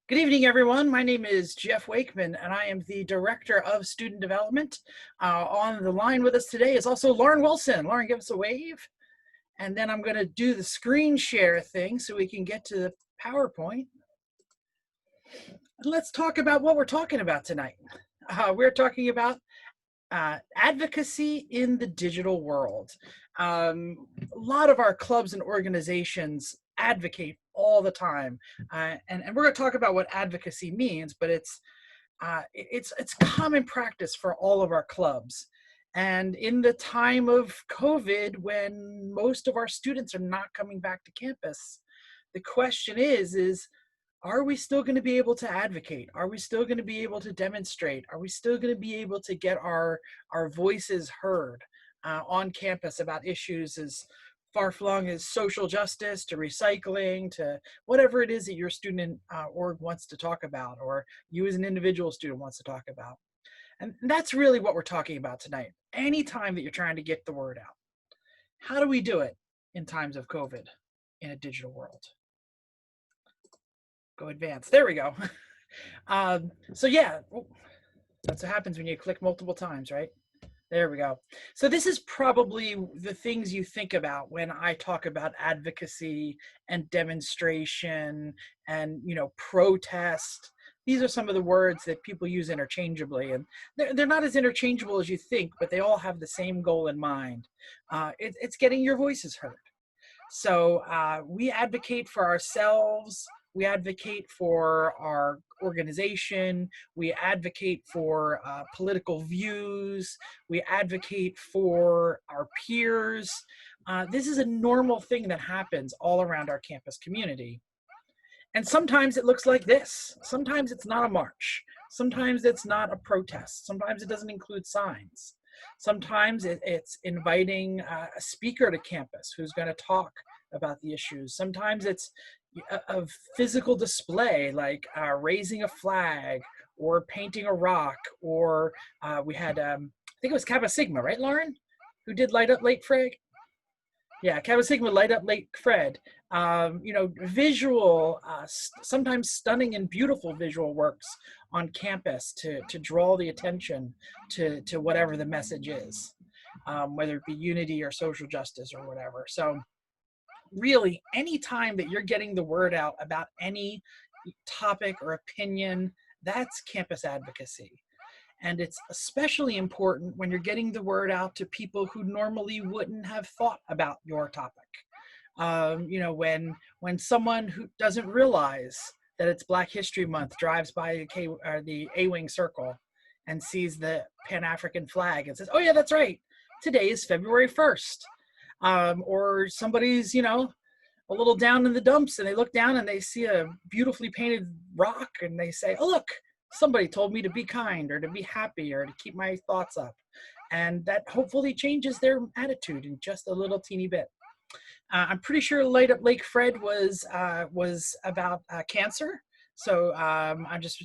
Good evening, everyone. My name is Jeff Wakeman, and I am the Director of Student Development. On the line with us today is also Lauren Wilson. Lauren, give us a wave. And then I'm going to do the screen share thing so we can get to the PowerPoint. And let's talk about what we're talking about tonight. We're talking about advocacy in the digital world. A lot of our clubs and organizations advocate all the time, and we're going to talk about what advocacy means, but it's common practice for all of our clubs. And in the time of COVID, when most of our students are not coming back to campus, the question is are we still going to be able to advocate? Are we still going to be able to demonstrate? Are we still going to be able to get our voices heard on campus about issues as far-flung as social justice to recycling to whatever it is that your student org wants to talk about, or you as an individual student wants to talk about? And that's really what we're talking about tonight. Anytime that you're trying to get the word out, how do we do it in times of COVID in a digital world? Go advance. There we go. So yeah, that's what happens when you click multiple times, right? There we go. So this is probably the things you think about when I talk about advocacy and demonstration and, protest. These are some of the words that people use interchangeably, and they're not as interchangeable as you think, but they all have the same goal in mind. It's getting your voices heard. So we advocate for ourselves. We advocate for our organization. We advocate for political views. We advocate for our peers. This is a normal thing that happens all around our campus community. And sometimes it looks like this. Sometimes it's not a march. Sometimes it's not a protest. Sometimes it doesn't include signs. Sometimes it's inviting a speaker to campus who's going to talk about the issues. Sometimes it's a physical display, like raising a flag or painting a rock, or we had, I think it was Kappa Sigma, right, Lauren? Who did Light Up Lake Fred? Yeah, Kappa Sigma Light Up Lake Fred. Visual, sometimes stunning and beautiful visual works on campus to draw the attention to whatever the message is, whether it be unity or social justice or whatever. So really, any time that you're getting the word out about any topic or opinion, that's campus advocacy. And it's especially important when you're getting the word out to people who normally wouldn't have thought about your topic. When someone who doesn't realize that it's Black History Month drives by the A-Wing Circle and sees the Pan-African flag and says, oh yeah, that's right, today is February 1st. Or somebody's, a little down in the dumps and they look down and they see a beautifully painted rock and they say, oh look, somebody told me to be kind or to be happy or to keep my thoughts up. And that hopefully changes their attitude in just a little teeny bit. I'm pretty sure Light Up Lake Fred was about cancer. So I'm just,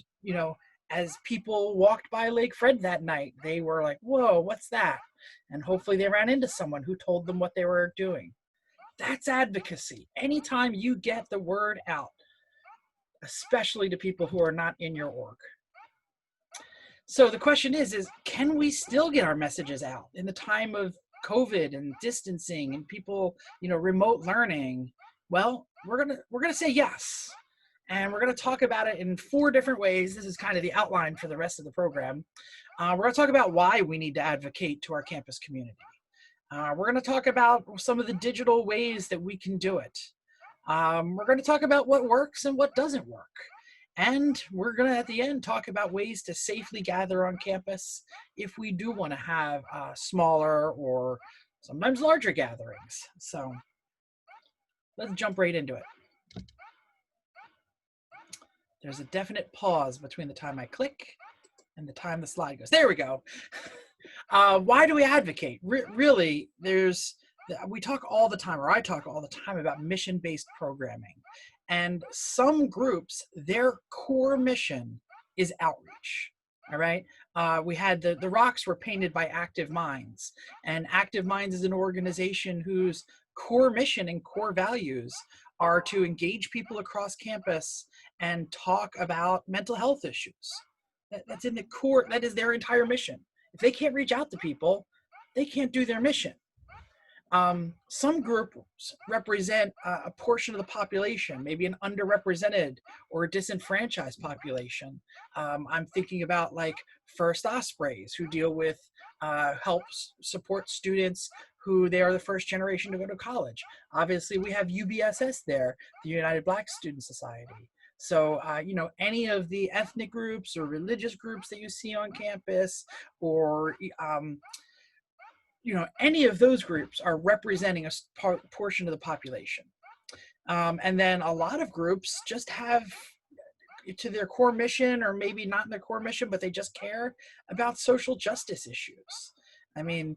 as people walked by Lake Fred that night, they were like, whoa, what's that? And hopefully they ran into someone who told them what they were doing. That's advocacy. Anytime you get the word out, especially to people who are not in your org. So the question is can we still get our messages out in the time of COVID and distancing and people, remote learning? Well, we're gonna say yes. And we're going to talk about it in 4 different ways. This is kind of the outline for the rest of the program. We're going to talk about why we need to advocate to our campus community. We're going to talk about some of the digital ways that we can do it. We're going to talk about what works and what doesn't work. And we're going to, at the end, talk about ways to safely gather on campus if we do want to have smaller or sometimes larger gatherings. So let's jump right into it. There's a definite pause between the time I click and the time the slide goes. There we go. Why do we advocate? Really, we talk all the time, or I talk all the time about mission-based programming. And some groups, their core mission is outreach. All right. We had the rocks were painted by Active Minds, and Active Minds is an organization whose core mission and core values are to engage people across campus and talk about mental health issues. That's in the core, that is their entire mission. If they can't reach out to people, they can't do their mission. Some groups represent a portion of the population, maybe an underrepresented or a disenfranchised population. I'm thinking about like First Ospreys, who deal with helps support students who they are the first generation to go to college. Obviously, we have UBSS there, the United Black Student Society. So, any of the ethnic groups or religious groups that you see on campus, or any of those groups are representing a portion of the population. And then a lot of groups just have to their core mission, or maybe not in their core mission, but they just care about social justice issues. I mean,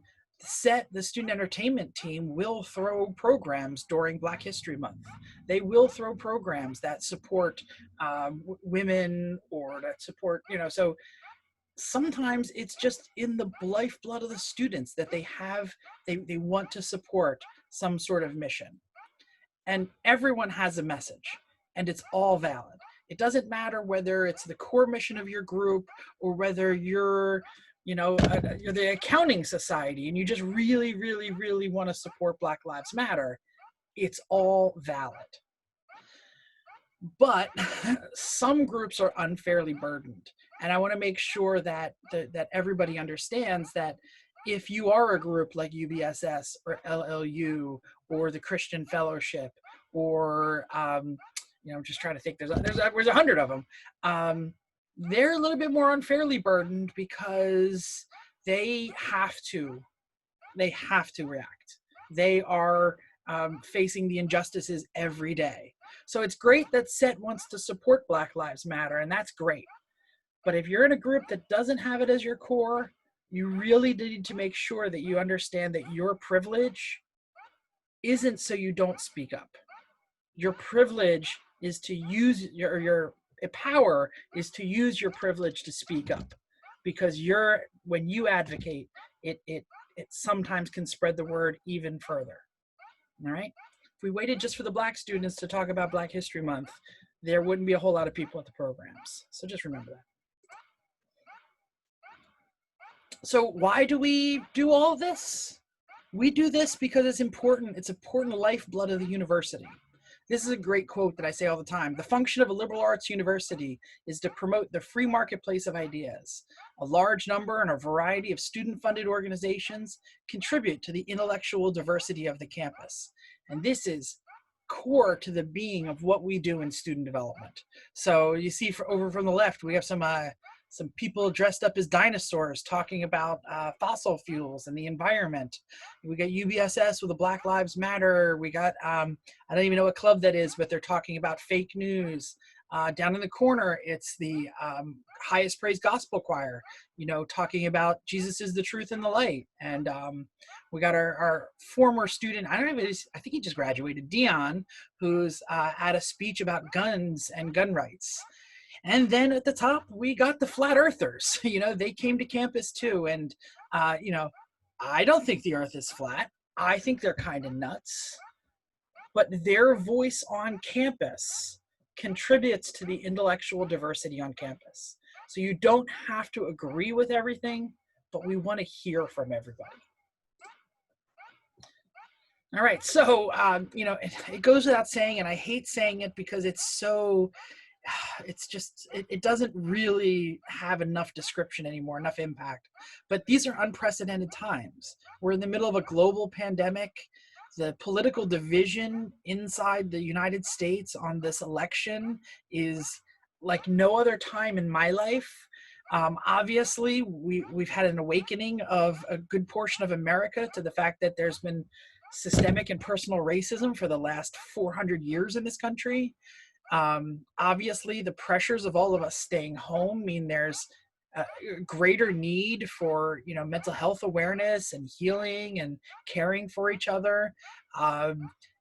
the student entertainment team will throw programs during Black History Month. They will throw programs that support women, or that support, so sometimes it's just in the lifeblood of the students that they want to support some sort of mission. And everyone has a message, and it's all valid. It doesn't matter whether it's the core mission of your group, or whether you're the accounting society and you just really, really, really want to support Black Lives Matter. It's all valid. But some groups are unfairly burdened. And I want to make sure that everybody understands that if you are a group like UBSS or LLU or the Christian Fellowship, or I'm just trying to think, there's 100 of them. They're a little bit more unfairly burdened because they have to react. They are facing the injustices every day. So it's great that SET wants to support Black Lives Matter, and that's great. But if you're in a group that doesn't have it as your core, you really need to make sure that you understand that your privilege isn't so you don't speak up. Your privilege is to use your power is to use your privilege to speak up, because when you advocate, it sometimes can spread the word even further. All right. If we waited just for the Black students to talk about Black History Month, there wouldn't be a whole lot of people at the programs. So just remember that. So why do we do all this? We do this because it's important. It's important lifeblood of the university. This is a great quote that I say all the time. The function of a liberal arts university is to promote the free marketplace of ideas. A large number and a variety of student-funded organizations contribute to the intellectual diversity of the campus. And this is core to the being of what we do in student development. So you see over from the left, we have some people dressed up as dinosaurs talking about fossil fuels and the environment. We got UBSS with the Black Lives Matter. We got, I don't even know what club that is, but they're talking about fake news. Down in the corner, it's the Highest Praise Gospel Choir, talking about Jesus is the truth and the light. And we got our former student, I think he just graduated, Dion, who's at a speech about guns and gun rights. And then at the top, we got the flat earthers. They came to campus too. And, I don't think the earth is flat. I think they're kind of nuts. But their voice on campus contributes to the intellectual diversity on campus. So you don't have to agree with everything, but we want to hear from everybody. All right, so, it goes without saying, and I hate saying it because it doesn't really have enough description anymore, enough impact. But these are unprecedented times. We're in the middle of a global pandemic. The political division inside the United States on this election is like no other time in my life. Obviously, we've had an awakening of a good portion of America to the fact that there's been systemic and personal racism for the last 400 years in this country. Obviously, the pressures of all of us staying home mean there's a greater need for, mental health awareness and healing and caring for each other.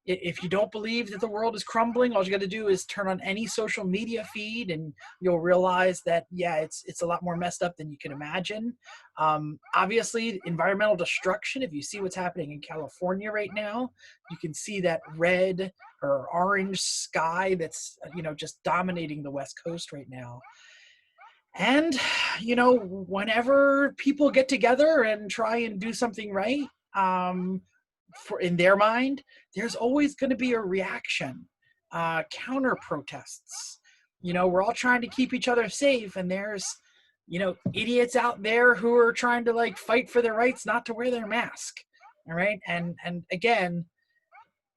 If you don't believe that the world is crumbling, all you got to do is turn on any social media feed, and you'll realize that, yeah, it's a lot more messed up than you can imagine. Obviously, environmental destruction. If you see what's happening in California right now, you can see that red or orange sky that's just dominating the West Coast right now. And whenever people get together and try and do something right, for in their mind, there's always going to be a reaction, counter protests. We're all trying to keep each other safe, and there's idiots out there who are trying to like fight for their rights not to wear their mask. All right, and again,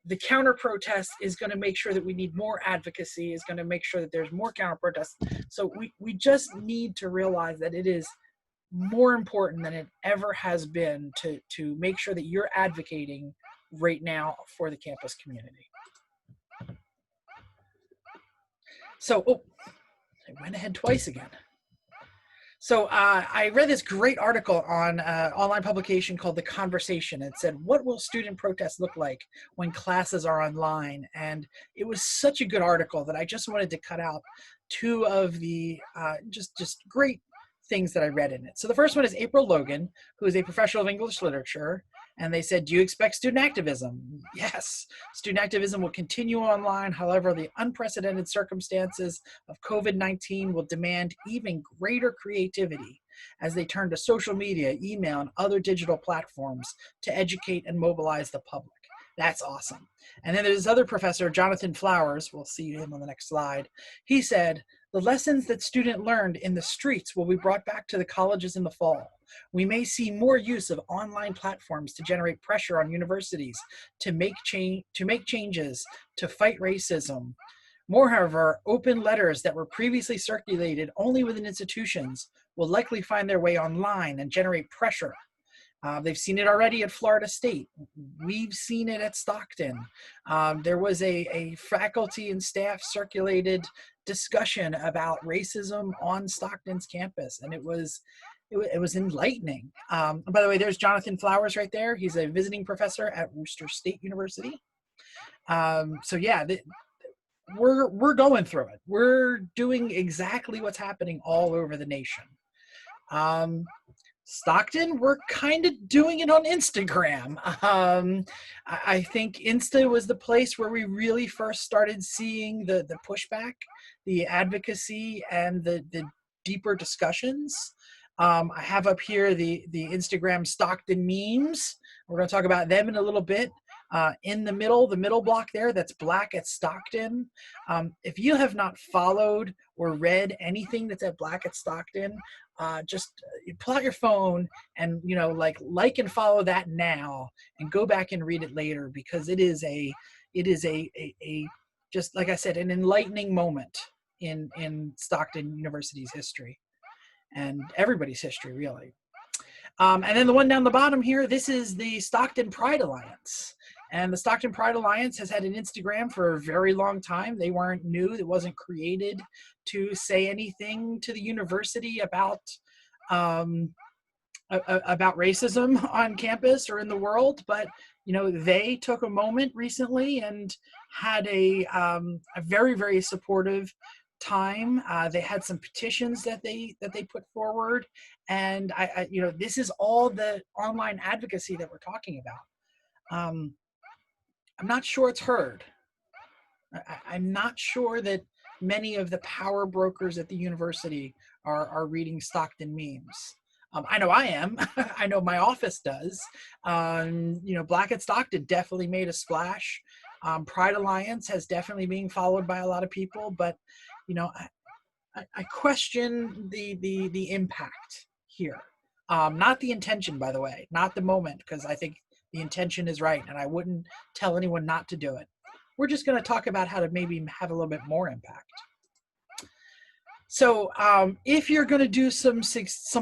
the counter protest is going to make sure that we need more advocacy, is going to make sure that there's more counter protests. So we just need to realize that it is more important than it ever has been to make sure that you're advocating right now for the campus community. So, I went ahead twice again. So I read this great article on an online publication called The Conversation. It said, what will student protests look like when classes are online? And it was such a good article that I just wanted to cut out two of the just great things that I read in it. So the first one is April Logan, who is a professor of English literature. And they said, do you expect student activism? Yes, student activism will continue online. However, the unprecedented circumstances of COVID-19 will demand even greater creativity as they turn to social media, email, and other digital platforms to educate and mobilize the public. That's awesome. And then there's this other professor, Jonathan Flowers. We'll see him on the next slide. He said, the lessons that students learned in the streets will be brought back to the colleges in the fall. We may see more use of online platforms to generate pressure on universities to make changes to fight racism. Moreover, open letters that were previously circulated only within institutions will likely find their way online and generate pressure. They've seen it already at Florida State. We've seen it at Stockton. There was a faculty and staff circulated discussion about racism on Stockton's campus, and it was enlightening. By the way, there's Jonathan Flowers right there. He's a visiting professor at Worcester State University. So yeah, we're going through it. We're doing exactly what's happening all over the nation. Stockton, we're kind of doing it on Instagram. I think Insta was the place where we really first started seeing the pushback, the advocacy, and the deeper discussions. I have up here the Instagram Stockton memes. We're going to talk about them in a little bit. In the middle block there, that's Black at Stockton. If you have not followed or read anything that's at Black at Stockton, just pull out your phone and like and follow that now, and go back and read it later, because it is a just like I said, an enlightening moment in Stockton University's history and everybody's history, really. And then the one down the bottom here, this is the Stockton Pride Alliance. And the Stockton Pride Alliance has had an Instagram for a very long time. They weren't new. It wasn't created to say anything to the university about racism on campus or in the world. But, they took a moment recently and had a very, very supportive time. They had some petitions that they put forward, and I this is all the online advocacy that we're talking about. I'm not sure it's heard. I'm not sure that many of the power brokers at the university are reading Stockton memes. I know I am. I know my office does. Black at Stockton definitely made a splash. Pride Alliance has definitely been followed by a lot of people, but I question the impact here. Not the intention, by the way, not the moment, because I think the intention is right, and I wouldn't tell anyone not to do it. We're just going to talk about how to maybe have a little bit more impact. So if you're going to do some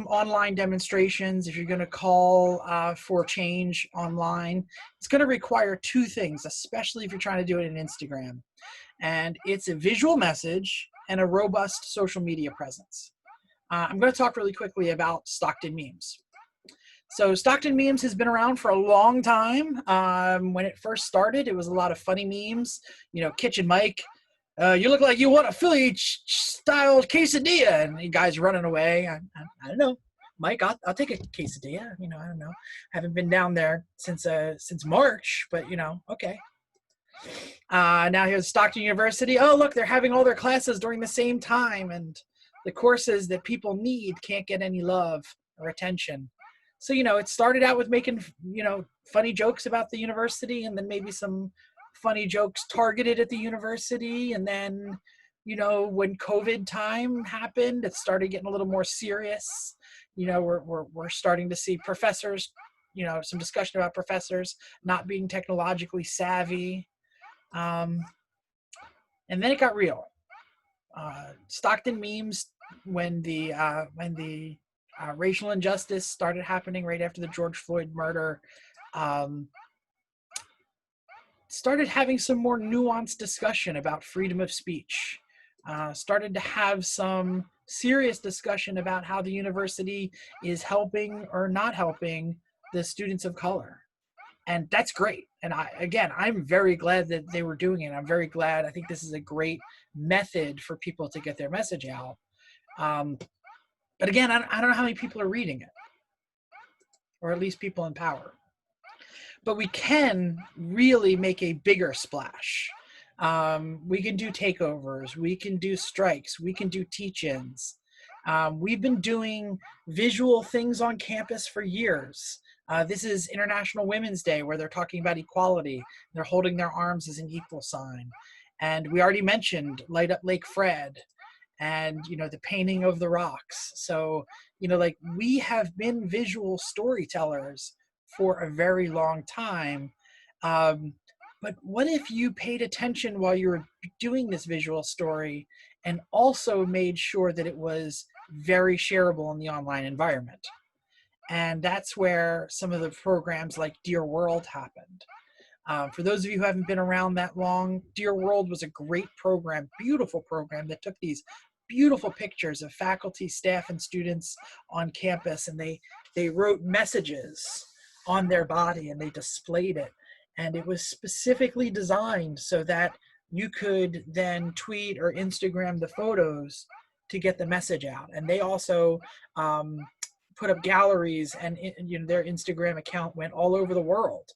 online demonstrations, if you're going to call for change online, it's going to require two things, especially if you're trying to do it in Instagram. And it's a visual message and a robust social media presence. I'm going to talk really quickly about Stockton memes. So Stockton memes has been around for a long time. When it first started, it was a lot of funny memes. Kitchen Mike, you look like you want a Philly-style quesadilla, and the guy's running away. I don't know, Mike. I'll take a quesadilla. I don't know. Haven't been down there since March, but okay. Now here's Stockton University. Oh, look, they're having all their classes during the same time, and the courses that people need can't get any love or attention. So, it started out with making, funny jokes about the university, and then maybe some funny jokes targeted at the university. And then, when COVID time happened, it started getting a little more serious. We're starting to see professors, some discussion about professors not being technologically savvy. And then it got real. Stockton memes, when the racial injustice started happening right after the George Floyd murder, started having some more nuanced discussion about freedom of speech. Started to have some serious discussion about how the university is helping or not helping the students of color. And that's great. And I'm very glad that they were doing it. I'm very glad. I think this is a great method for people to get their message out. But again, I don't know how many people are reading it, or at least people in power. But we can really make a bigger splash. We can do takeovers. We can do strikes. We can do teach-ins. We've been doing visual things on campus for years. This is International Women's Day, where they're talking about equality. They're holding their arms as an equal sign. And we already mentioned Light Up Lake Fred and, the painting of the rocks. So, we have been visual storytellers for a very long time. But what if you paid attention while you were doing this visual story and also made sure that it was very shareable in the online environment? And that's where some of the programs like Dear World happened. For those of you who haven't been around that long, Dear World was a great program, beautiful program that took these beautiful pictures of faculty, staff, and students on campus, and they wrote messages on their body and they displayed it. And it was specifically designed so that you could then tweet or Instagram the photos to get the message out. And they also put up galleries, and their Instagram account went all over the world.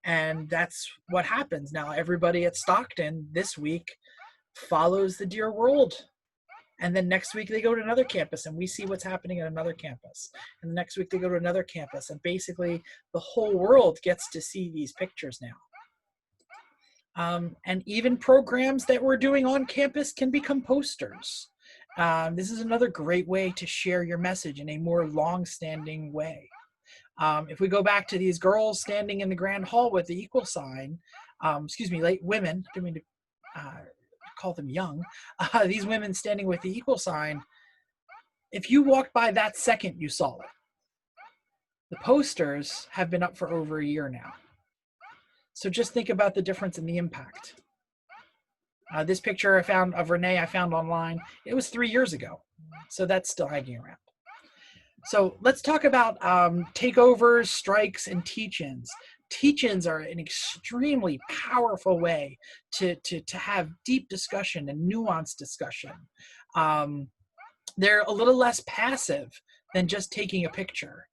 And that's what happens now. Everybody at Stockton this week follows the Dear World. And then next week they go to another campus and we see what's happening at another campus. And the next week they go to another campus. And basically the whole world gets to see these pictures now. And even programs that we're doing on campus can become posters. This is another great way to share your message in a more long-standing way. If we go back to these girls standing in the grand hall with the equal sign, late women, I didn't mean to call them young, these women standing with the equal sign, if you walked by that second, you saw it. The posters have been up for over a year now. So just think about the difference in the impact. This picture I found of Renee, I found online. It was 3 years ago. So that's still hanging around. So let's talk about takeovers, strikes, and teach-ins. Teach-ins are an extremely powerful way to have deep discussion and nuanced discussion. They're a little less passive than just taking a picture.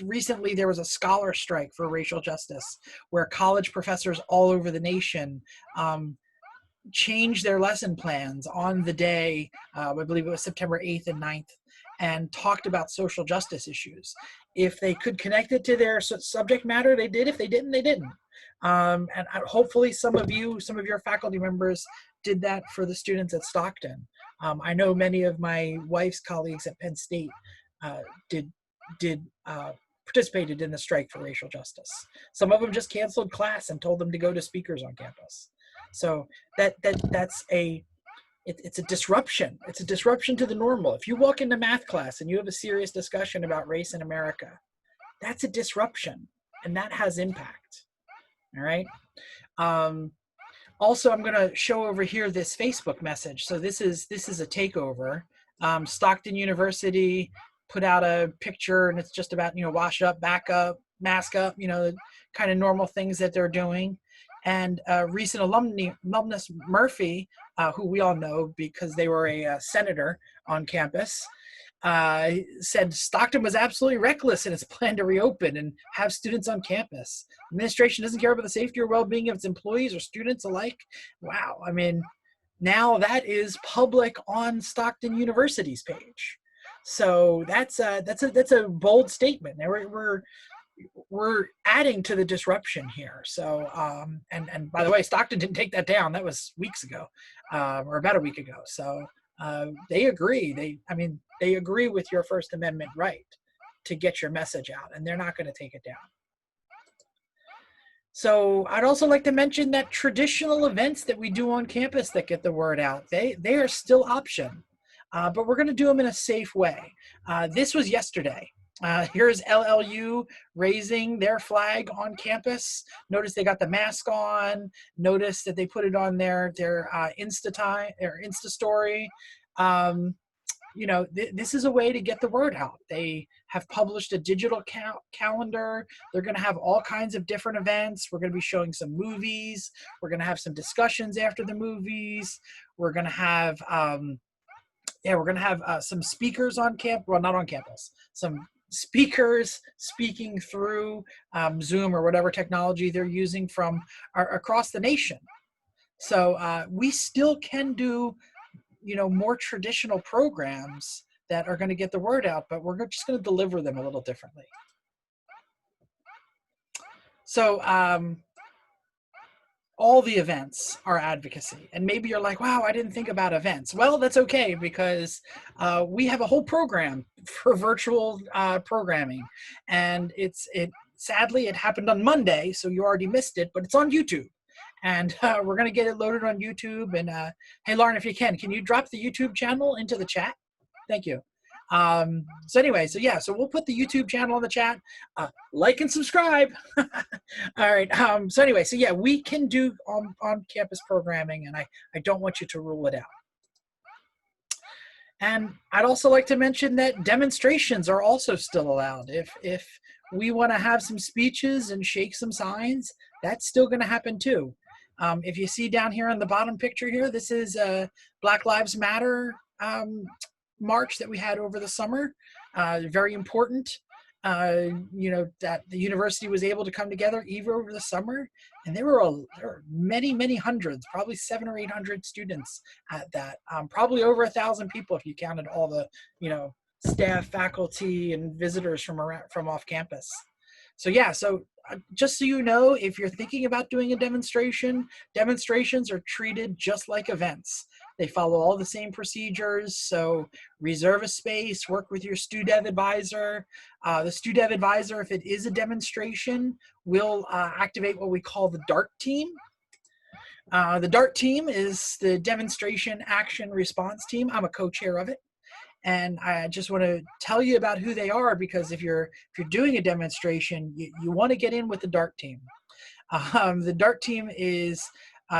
Recently there was a scholar strike for racial justice where college professors all over the nation changed their lesson plans on the day, I believe it was September 8th and 9th, and talked about social justice issues. If they could connect it to their subject matter, they did. If they didn't, they didn't. And hopefully some of your faculty members did that for the students at Stockton. I know many of my wife's colleagues at Penn State participated in the strike for racial justice. Some of them just canceled class and told them to go to speakers on campus. So that's it's a disruption. It's a disruption to the normal. If you walk into math class and you have a serious discussion about race in America, that's a disruption, and that has impact. All right. Also, I'm going to show over here this Facebook message. So this is a takeover. Stockton University put out a picture and it's just about, wash up, back up, mask up, the kind of normal things that they're doing. And recent alumnus Murphy, who we all know because they were a senator on campus, said Stockton was absolutely reckless in its plan to reopen and have students on campus. Administration doesn't care about the safety or well-being of its employees or students alike. Wow. I mean, now that is public on Stockton University's page. So that's a bold statement. Now we're adding to the disruption here. So and by the way, Stockton didn't take that down. That was weeks ago, or about a week ago. So they agree. They agree with your First Amendment right to get your message out, and they're not going to take it down. So I'd also like to mention that traditional events that we do on campus that get the word out, they are still option, but we're going to do them in a safe way. This was yesterday. Here's LLU raising their flag on campus. Notice they got the mask on. Notice that they put it on their Insta story. This is a way to get the word out. They have published a digital calendar. They're going to have all kinds of different events. We're going to be showing some movies. We're going to have some discussions after the movies. We're going to have, some speakers on campus. Well, not on campus. Some speakers speaking through Zoom or whatever technology they're using from across the nation. So we still can do more traditional programs that are going to get the word out, but we're just going to deliver them a little differently. So all the events are advocacy. And maybe you're like, wow, I didn't think about events. Well, that's okay, because we have a whole program for virtual programming. And sadly, it happened on Monday, so you already missed it, but it's on YouTube. And we're going to get it loaded on YouTube. And hey, Lauren, if you can you drop the YouTube channel into the chat? Thank you. So we'll put the YouTube channel in the chat. Like and subscribe. All right. We can do on-campus programming, and I don't want you to rule it out. And I'd also like to mention that demonstrations are also still allowed. If we want to have some speeches and shake some signs, that's still going to happen too. If you see down here on the bottom picture here, this is a Black Lives Matter march that we had over the summer. Very important, that the university was able to come together even over the summer. And there were many, many hundreds, probably 700 or 800 students at that. Probably over 1,000 people if you counted all the, staff, faculty, and visitors from off campus. So just so you know, if you're thinking about doing a demonstration, demonstrations are treated just like events. They follow all the same procedures. So reserve a space, work with your StuDev advisor. The StuDev advisor, if it is a demonstration, will activate what we call the DART team. The DART team is the Demonstration Action Response Team. I'm a co-chair of it. And I just want to tell you about who they are, because if you're doing a demonstration, you want to get in with the DART team. The DART team is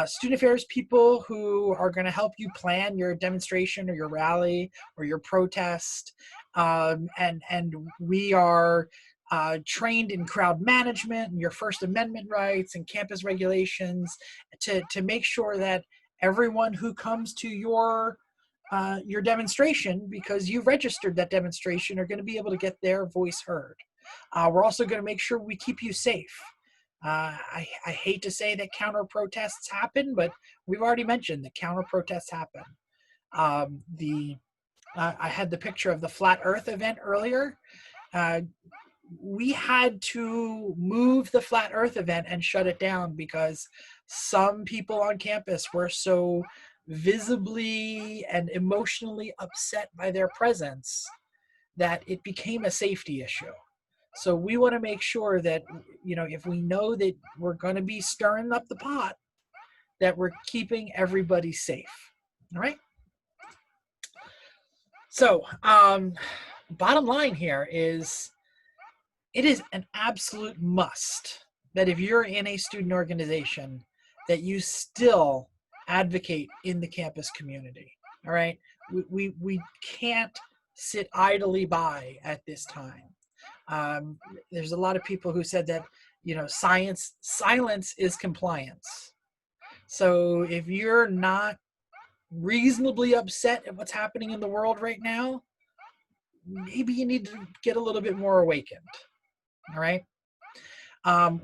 student affairs people who are going to help you plan your demonstration or your rally or your protest. And we are trained in crowd management and your First Amendment rights and campus regulations to make sure that everyone who comes to your demonstration, because you registered that demonstration, are going to be able to get their voice heard. We're also going to make sure we keep you safe. I hate to say that counter protests happen, but we've already mentioned that counter protests happen. I had the picture of the Flat Earth event earlier. We had to move the Flat Earth event and shut it down because some people on campus were so visibly and emotionally upset by their presence that it became a safety issue. So we want to make sure that, if we know that we're going to be stirring up the pot, that we're keeping everybody safe. All right. So bottom line here is, it is an absolute must that if you're in a student organization, that you still advocate in the campus community. All right. We can't sit idly by at this time. There's a lot of people who said that, silence is compliance. So if you're not reasonably upset at what's happening in the world right now, maybe you need to get a little bit more awakened. All right.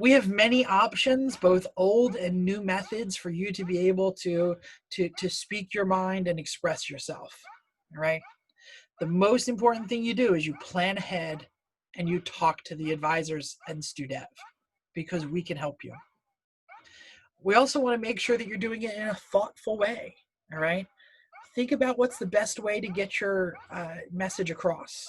We have many options, both old and new methods for you to be able to speak your mind and express yourself. All right. The most important thing you do is you plan ahead and you talk to the advisors and StuDev, because we can help you. We also want to make sure that you're doing it in a thoughtful way. All right. Think about what's the best way to get your message across.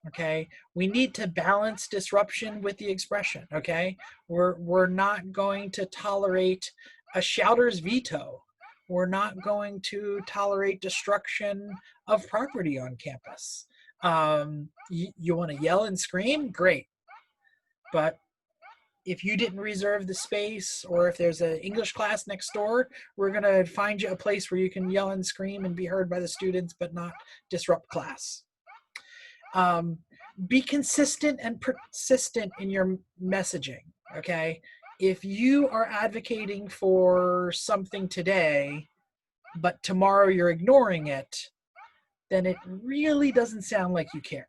Okay. We need to balance disruption with the expression. Okay. We're not going to tolerate a shouter's veto. We're not going to tolerate destruction of property on campus. You want to yell and scream? Great. But if you didn't reserve the space, or if there's an English class next door, we're going to find you a place where you can yell and scream and be heard by the students, but not disrupt class. Be consistent and persistent in your messaging, okay? If you are advocating for something today, but tomorrow you're ignoring it, then it really doesn't sound like you cared.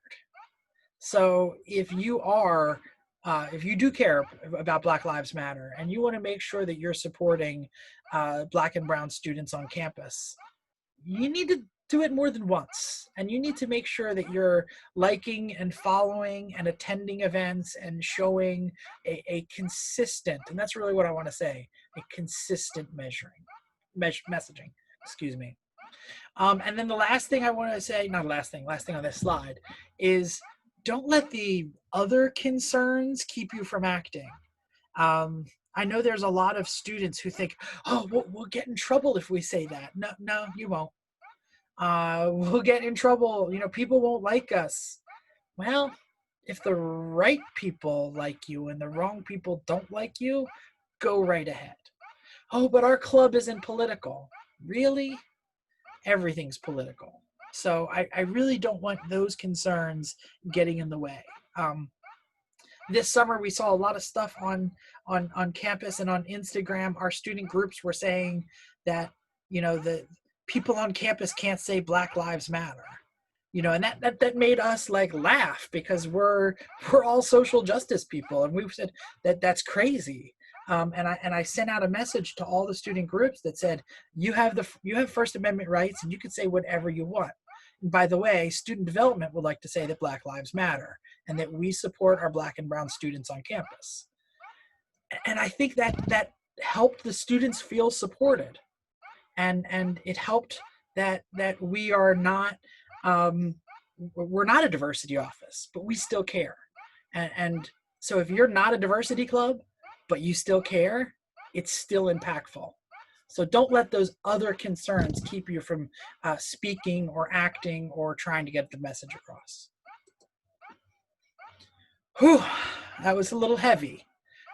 So if you do care about Black Lives Matter and you want to make sure that you're supporting Black and Brown students on campus, you need to do it more than once. And you need to make sure that you're liking and following and attending events and showing a consistent, and that's really what I want to say, a consistent messaging, excuse me. And then the last thing I want to say, not last thing on this slide, is don't let the other concerns keep you from acting. I know there's a lot of students who think, oh, we'll get in trouble if we say that. No, you won't. We'll get in trouble. People won't like us. Well, if the right people like you and the wrong people don't like you, go right ahead. Oh, but our club isn't political. Really? Everything's political. So I really don't want those concerns getting in the way. This summer, we saw a lot of stuff on campus and on Instagram. Our student groups were saying that, the people on campus can't say Black Lives Matter. And that made us laugh, because we're all social justice people. And we've said that's crazy. And I sent out a message to all the student groups that said, you have First Amendment rights and you can say whatever you want. And by the way, student development would like to say that Black Lives Matter and that we support our Black and Brown students on campus. And I think that helped the students feel supported. And it helped that we are not, we're not a diversity office, but we still care. And so if you're not a diversity club, but you still care, it's still impactful. So don't let those other concerns keep you from speaking or acting or trying to get the message across. Whew, that was a little heavy.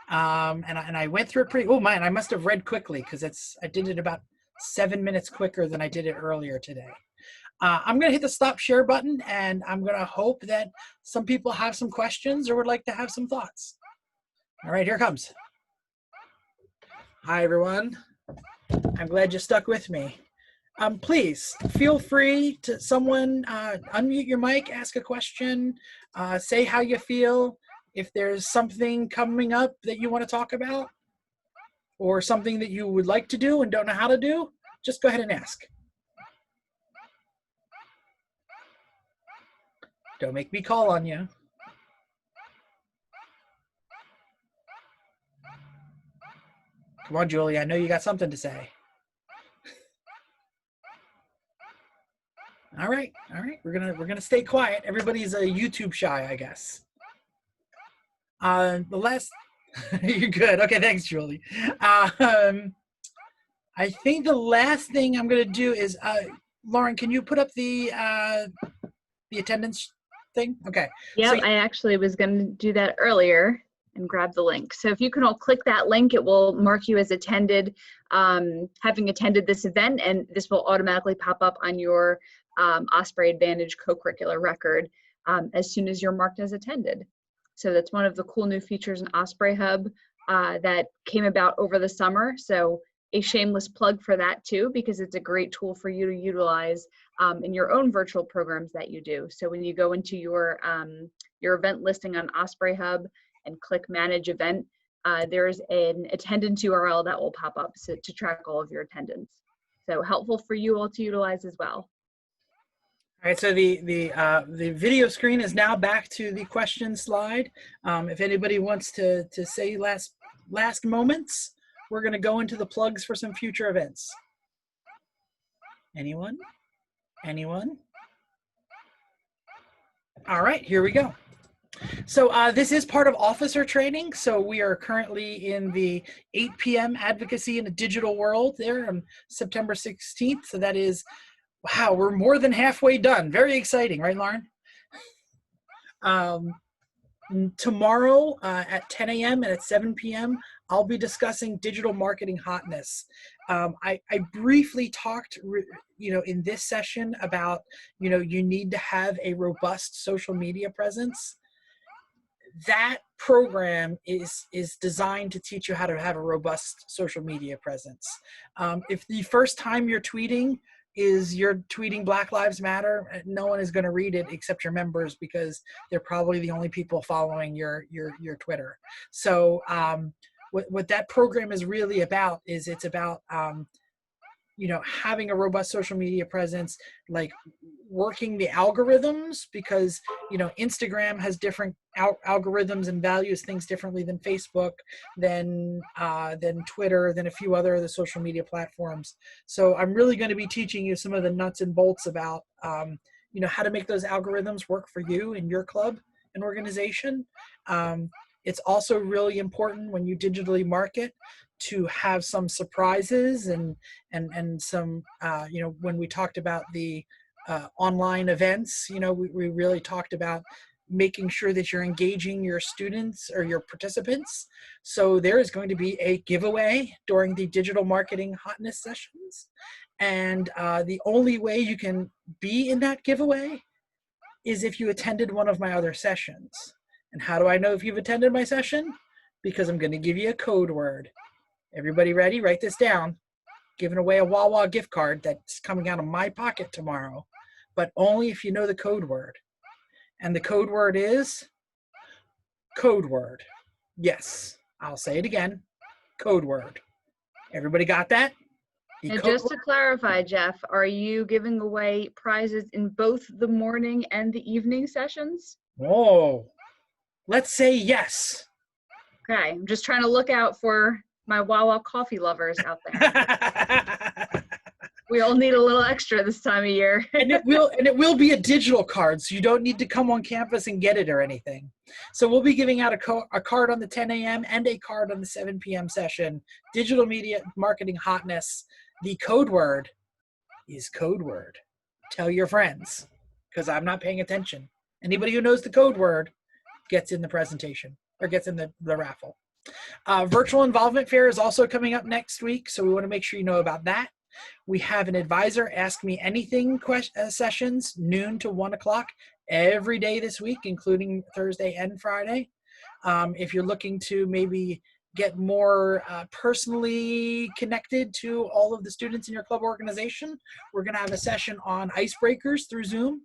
And I went through it pretty, oh man, I must have read quickly, because I did it about 7 minutes quicker than I did it earlier today. I'm going to hit the stop share button, and I'm going to hope that some people have some questions or would like to have some thoughts. All right, here it comes. Hi, everyone. I'm glad you stuck with me. Please feel free to unmute your mic, ask a question, say how you feel. If there's something coming up that you want to talk about, or something that you would like to do and don't know how to do, just go ahead and ask. Don't make me call on you. Come on, Julie, I know you got something to say. All right, we're gonna stay quiet. Everybody's YouTube shy, I guess. The last, you're good. Okay, thanks, Julie. I think the last thing I'm gonna do is, Lauren, can you put up the attendance thing? Okay. Yeah, so, I actually was gonna do that earlier, and grab the link. So if you can all click that link, it will mark you as attended, having attended this event, and this will automatically pop up on your Osprey Advantage co-curricular record as soon as you're marked as attended. So that's one of the cool new features in Osprey Hub that came about over the summer. So a shameless plug for that too, because it's a great tool for you to utilize in your own virtual programs that you do. So when you go into your event listing on Osprey Hub and click Manage Event, there's an attendance URL that will pop up to track all of your attendance. So helpful for you all to utilize as well. All right, so the video screen is now back to the question slide. If anybody wants to say last moments, we're going to go into the plugs for some future events. Anyone? Anyone? All right, here we go. So this is part of officer training. So we are currently in the 8 p.m. Advocacy in a Digital World there on September 16th. So that is, wow, we're more than halfway done. Very exciting, right, Lauren? Tomorrow at 10 a.m. and at 7 p.m., I'll be discussing digital marketing hotness. I briefly talked, in this session about, you need to have a robust social media presence. That program is designed to teach you how to have a robust social media presence. If the first time you're tweeting is you're tweeting Black Lives Matter, no one is going to read it except your members, because they're probably the only people following your Twitter. So what that program is really about is it's about having a robust social media presence, like working the algorithms, because Instagram has different algorithms and values things differently than Facebook, than Twitter, than a few other of the social media platforms. So I'm really going to be teaching you some of the nuts and bolts about how to make those algorithms work for you in your club and organization. It's also really important when you digitally market to have some surprises and some, when we talked about the online events, we really talked about making sure that you're engaging your students or your participants. So there is going to be a giveaway during the digital marketing hotness sessions. And the only way you can be in that giveaway is if you attended one of my other sessions. And how do I know if you've attended my session? Because I'm going to give you a code word. Everybody ready? Write this down. Giving away a Wawa gift card that's coming out of my pocket tomorrow, but only if you know the code word. And the code word is code word. Yes, I'll say it again. Code word. Everybody got that? And just to clarify, Jeff, are you giving away prizes in both the morning and the evening sessions? Whoa. Let's say yes. Okay, I'm just trying to look out for my Wawa coffee lovers out there. We all need a little extra this time of year. and it will be a digital card, so you don't need to come on campus and get it or anything. So we'll be giving out a card on the 10 a.m. and a card on the 7 p.m. session. Digital media marketing hotness. The code word is code word. Tell your friends, because I'm not paying attention. Anybody who knows the code word gets in the presentation or gets in the raffle. Virtual Involvement Fair is also coming up next week, so we want to make sure you know about that. We have an advisor Ask Me Anything sessions, noon to 1 o'clock every day this week, including Thursday and Friday. If you're looking to maybe get more personally connected to all of the students in your club organization, we're going to have a session on icebreakers through Zoom.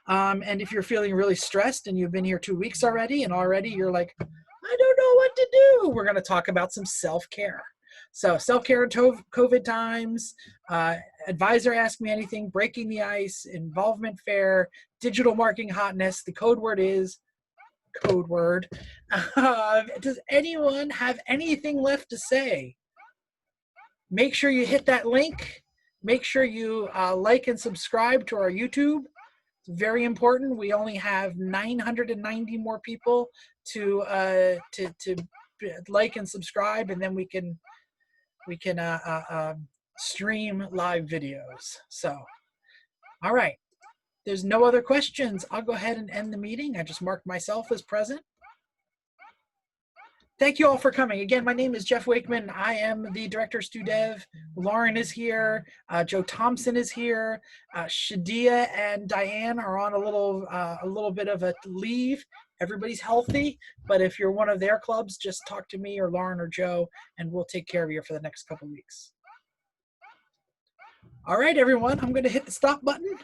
And if you're feeling really stressed and you've been here 2 weeks already, and already you're like, I don't know what to do, we're going to talk about some self-care. So self-care in COVID times, advisor Ask Me Anything, breaking the ice, involvement fair, digital marketing hotness. The code word is code word. Does anyone have anything left to say? Make sure you hit that link. Make sure you like and subscribe to our YouTube. It's very important. We only have 990 more people to like and subscribe, and then we can stream live videos. So, all right. There's no other questions. I'll go ahead and end the meeting. I just marked myself as present. Thank you all for coming. Again, my name is Jeff Wakeman. I am the Director of Stu Dev. Lauren is here. Joe Thompson is here. Shadia and Diane are on a little bit of a leave. Everybody's healthy, but if you're one of their clubs, just talk to me or Lauren or Joe, and we'll take care of you for the next couple weeks. All right, everyone, I'm going to hit the stop button.